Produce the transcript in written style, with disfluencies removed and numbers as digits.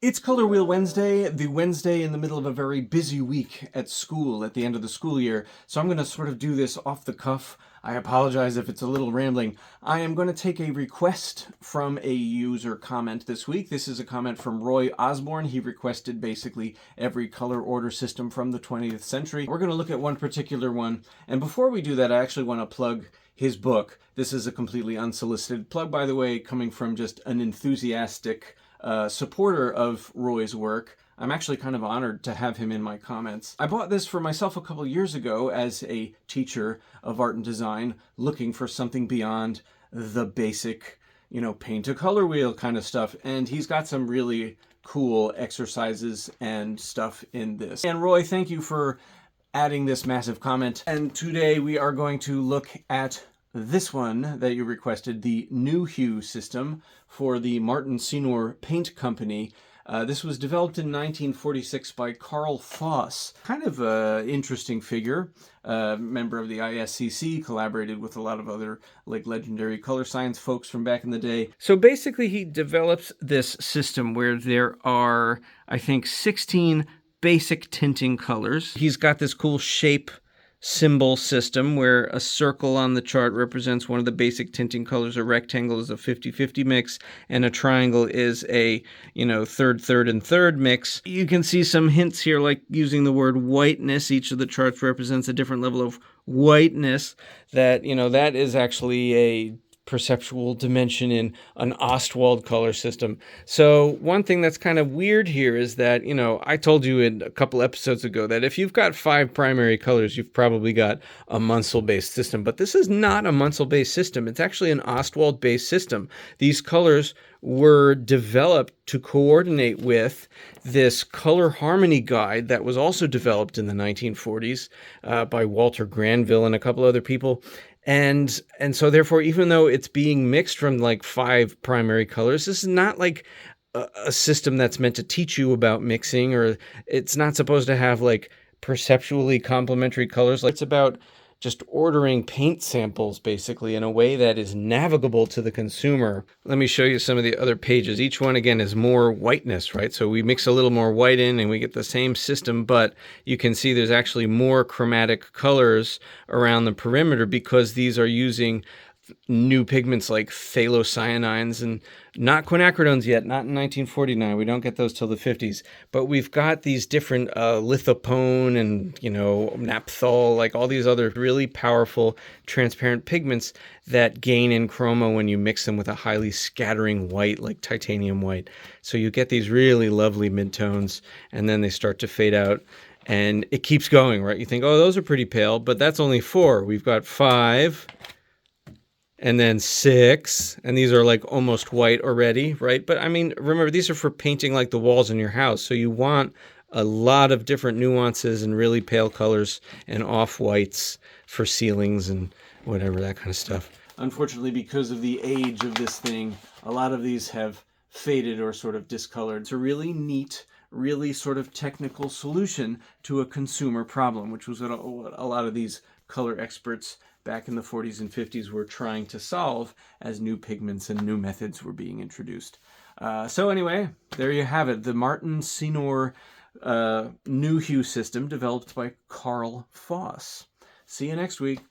It's Color Wheel Wednesday, the Wednesday in the middle of a very busy week at school, at the end of the school year. So I'm going to sort of do this off the cuff. I apologize if it's a little rambling. I am going to take a request from a user comment this week. This is a comment from Roy Osborne. He requested basically every color order system from the 20th century. We're going to look at one particular one. And before we do that, I actually want to plug his book. This is a completely unsolicited plug, by the way, coming from just an enthusiastic supporter of Roy's work. I'm actually kind of honored to have him in my comments. I bought this for myself a couple years ago as a teacher of art and design, looking for something beyond the basic, paint a color wheel kind of stuff. And he's got some really cool exercises and stuff in this. And Roy, thank you for adding this massive comment. And today we are going to look at this one that you requested, the Nu-Hue system for the Martin Senior Paint Company. This was developed in 1946 by Carl Foss. Kind of an interesting figure, member of the ISCC, collaborated with a lot of other legendary color science folks from back in the day. So basically he develops this system where there are, I think, 16 basic tinting colors. He's got this cool shape symbol system where a circle on the chart represents one of the basic tinting colors, a rectangle is a 50-50 mix, and a triangle is a, third, and third mix. You can see some hints here, like using the word whiteness. Each of the charts represents a different level of whiteness. That, that is actually a perceptual dimension in an Ostwald color system. So one thing that's kind of weird here is that, I told you in a couple episodes ago that if you've got 5 primary colors, you've probably got a Munsell-based system. But this is not a Munsell-based system. It's actually an Ostwald-based system. These colors were developed to coordinate with this color harmony guide that was also developed in the 1940s by Walter Granville and a couple other people. And so therefore, even though it's being mixed from 5 primary colors, this is not like a system that's meant to teach you about mixing, or it's not supposed to have perceptually complementary colors. It's about just ordering paint samples basically in a way that is navigable to the consumer. Let me show you some of the other pages. Each one again is more whiteness, right? So we mix a little more white in and we get the same system, but you can see there's actually more chromatic colors around the perimeter because these are using new pigments like phthalocyanines and not quinacridones yet, not in 1949. We don't get those till the 50s. But we've got these different lithopone and, naphthol, all these other really powerful transparent pigments that gain in chroma when you mix them with a highly scattering white like titanium white. So you get these really lovely midtones and then they start to fade out. And it keeps going, right? You think, oh, those are pretty pale, but that's only 4. We've got 5. And then 6, and these are almost white already, right? But I mean, remember, these are for painting the walls in your house. So you want a lot of different nuances and really pale colors and off-whites for ceilings and whatever, that kind of stuff. Unfortunately, because of the age of this thing, a lot of these have faded or sort of discolored. It's a really neat, really sort of technical solution to a consumer problem, which was what a lot of these color experts back in the 40s and 50s were trying to solve as new pigments and new methods were being introduced. So anyway, there you have it. The Martin Senior Nu-Hue system developed by Carl Foss. See you next week.